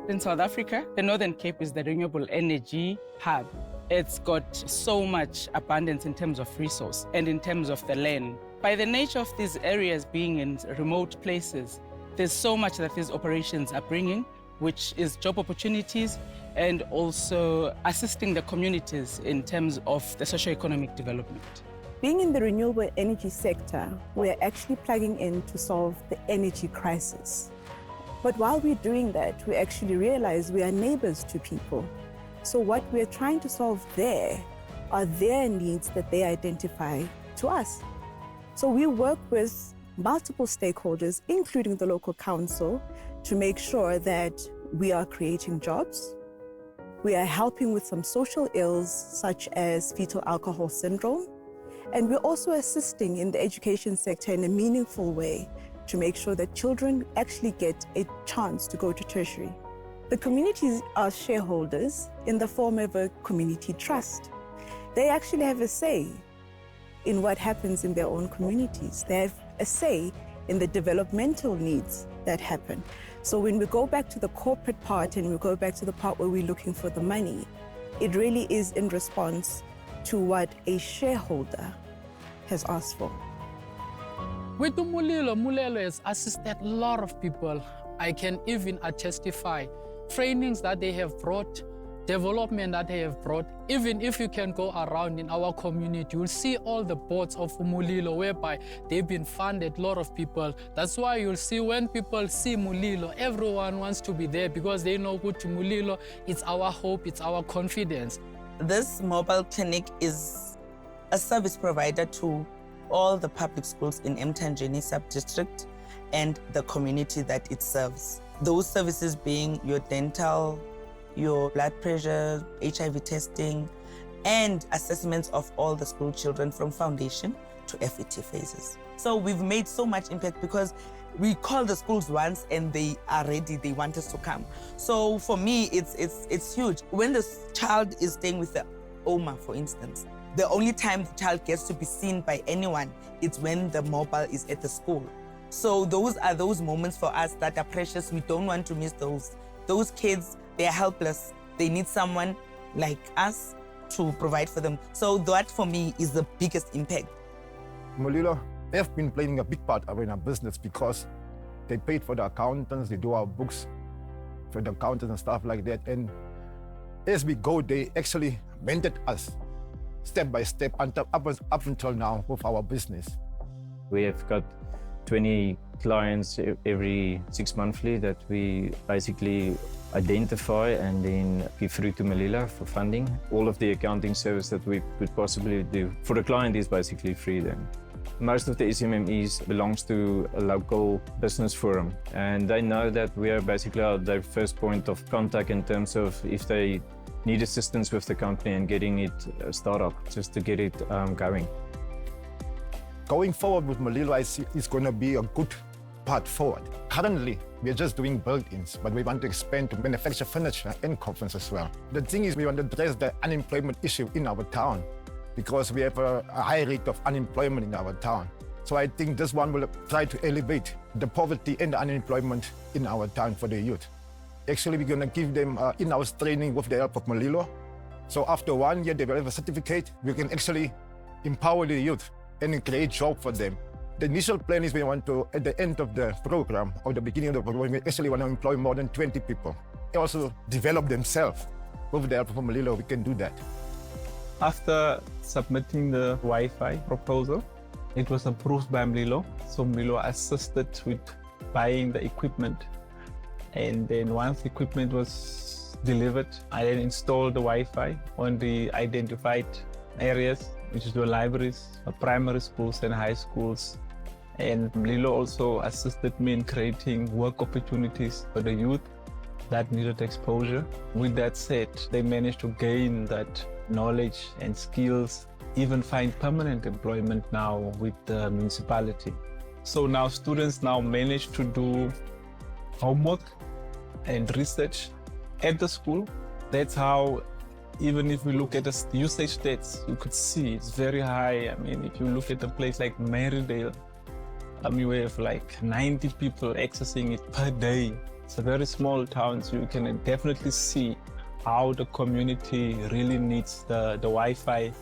In South Africa, the Northern Cape is the renewable energy hub. It's got so much abundance in terms of resource and in terms of the land. By the nature of these areas being in remote places, there's so much that these operations are bringing, which is job opportunities and also assisting the communities in terms of the socio-economic development. Being in the renewable energy sector, we're actually plugging in to solve the energy crisis. But while we're doing that, we actually realize we are neighbors to people. So what we're trying to solve there are their needs that they identify to us. So we work with multiple stakeholders, including the local council, to make sure that we are creating jobs. We are helping with some social ills such as fetal alcohol syndrome. And we're also assisting in the education sector in a meaningful way to make sure that children actually get a chance to go to tertiary. The communities are shareholders in the form of a community trust. They actually have a say in what happens in their own communities. They have a say in the developmental needs that happen. So when we go back to the corporate part and we go back to the part where we're looking for the money, it really is in response to what a shareholder has asked for. With Mulilo has assisted a lot of people. I can even testify trainings that they have brought, development that they have brought. Even if you can go around in our community, you'll see all the boards of Mulilo whereby they've been funded, a lot of people. That's why you'll see when people see Mulilo, everyone wants to be there because they know good to Mulilo. It's our hope, it's our confidence. This mobile clinic is a service provider to all the public schools in Mthanjeni sub-district and the community that it serves. Those services being your dental, your blood pressure, HIV testing, and assessments of all the school children from foundation to FET phases. So we've made so much impact because we call the schools once and they are ready, they want us to come. So for me, it's huge. When the child is staying with the OMA, for instance, the only time the child gets to be seen by anyone is when the mobile is at the school. So those are those moments for us that are precious. We don't want to miss those. Those kids, they're helpless. They need someone like us to provide for them. So that for me is the biggest impact. Mulilo have been playing a big part in our business because they paid for the accountants, they do our books for the accountants and stuff like that. And as we go, they actually mentored us step by step up until now with our business. We have got 20 clients every 6 monthly that we basically identify and then give through to Mulilo for funding. All of the accounting service that we could possibly do for the client is basically free then. Most of the SMMEs belongs to a local business forum, and they know that we are basically their first point of contact in terms of if they need assistance with the company and getting it started up, just to get it going. Going forward with Mulilo, I see it's going to be a good path forward. Currently, we're just doing build-ins, but we want to expand to manufacture furniture and coffins as well. The thing is, we want to address the unemployment issue in our town because we have a high rate of unemployment in our town. So I think this one will try to elevate the poverty and the unemployment in our town for the youth. Actually, we're going to give them in-house training with the help of Mulilo. So after 1 year, they will have a certificate. We can actually empower the youth and create jobs for them. The initial plan is we want to, at the end of the program, or the beginning of the program, we actually want to employ more than 20 people. They also develop themselves. With the help of Mulilo, we can do that. After submitting the Wi-Fi proposal, it was approved by Mulilo. So Mulilo assisted with buying the equipment. And then once the equipment was delivered, I then installed the Wi-Fi on the identified areas, which is the libraries, primary schools and high schools. And Mulilo also assisted me in creating work opportunities for the youth that needed exposure. With that said, they managed to gain that knowledge and skills, even find permanent employment now with the municipality. So now students now manage to do homework and research at the school. That's how, even if we look at the usage stats, you could see it's very high. I mean, if you look at a place like Marydale, we have like 90 people accessing it per day. It's a very small town, so you can definitely see how the community really needs the Wi-Fi.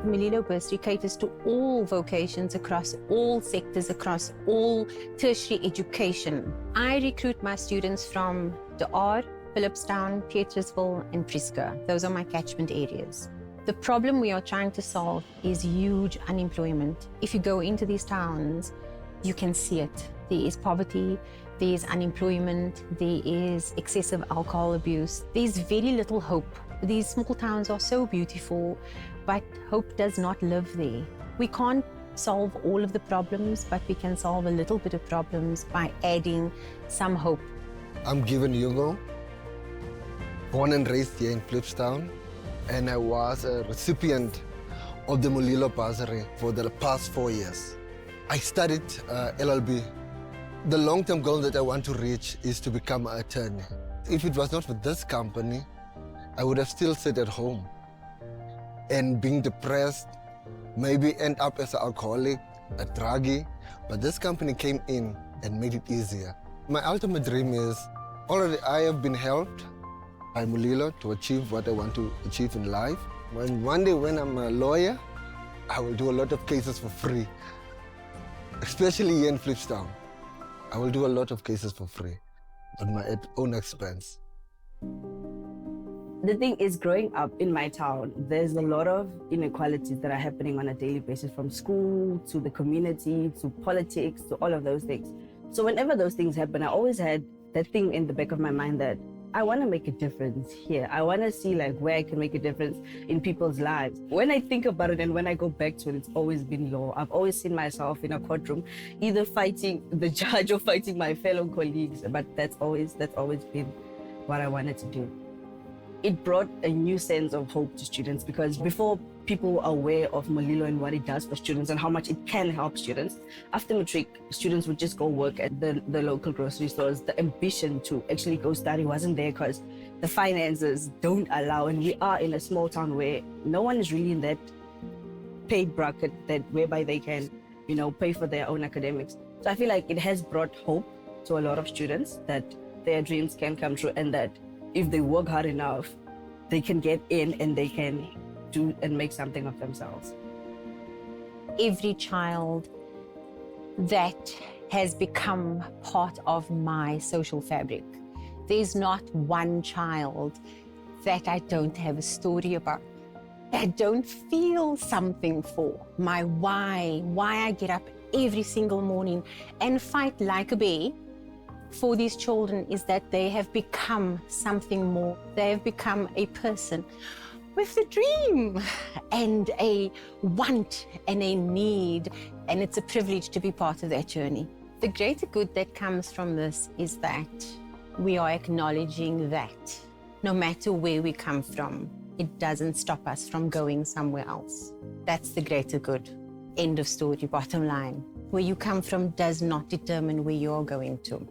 Mulilo Bursary caters to all vocations across all sectors, across all tertiary education. I recruit my students from De Aar, Phillipstown, Pietersville, and Prieska. Those are my catchment areas. The problem we are trying to solve is huge unemployment. If you go into these towns, you can see it. There is poverty, there is unemployment, there is excessive alcohol abuse. There's very little hope. These small towns are so beautiful, but hope does not live there. We can't solve all of the problems, but we can solve a little bit of problems by adding some hope. I'm Given Hugo, born and raised here in Phillipstown, and I was a recipient of the Mulilo Bursary for the past 4 years. I studied LLB. The long-term goal that I want to reach is to become an attorney. If it was not for this company, I would have still sat at home and being depressed, maybe end up as an alcoholic, a druggie, but this company came in and made it easier. My ultimate dream is, already I have been helped by Mulilo to achieve what I want to achieve in life. One day when I'm a lawyer, I will do a lot of cases for free, especially here in Phillipstown. I will do a lot of cases for free, at my own expense. The thing is, growing up in my town, there's a lot of inequalities that are happening on a daily basis, from school to the community to politics to all of those things. So whenever those things happen, I always had that thing in the back of my mind that I want to make a difference here. I want to see like where I can make a difference in people's lives. When I think about it and when I go back to it, it's always been law. I've always seen myself in a courtroom, either fighting the judge or fighting my fellow colleagues. But that's always been what I wanted to do. It brought a new sense of hope to students, because before people were aware of Mulilo and what it does for students and how much it can help students, after matric, students would just go work at the local grocery stores. The ambition to actually go study wasn't there because the finances don't allow, and we are in a small town where no one is really in that paid bracket that whereby they can, pay for their own academics. So I feel like it has brought hope to a lot of students that their dreams can come true, and that if they work hard enough, they can get in and they can do and make something of themselves. Every child that has become part of my social fabric, there's not one child that I don't have a story about, that I don't feel something for. My why I get up every single morning and fight like a bear for these children is that they have become something more. They have become a person with a dream and a want and a need, and it's a privilege to be part of that journey. The greater good that comes from this is that we are acknowledging that no matter where we come from, it doesn't stop us from going somewhere else. That's the greater good. End of story, bottom line. Where you come from does not determine where you're going to.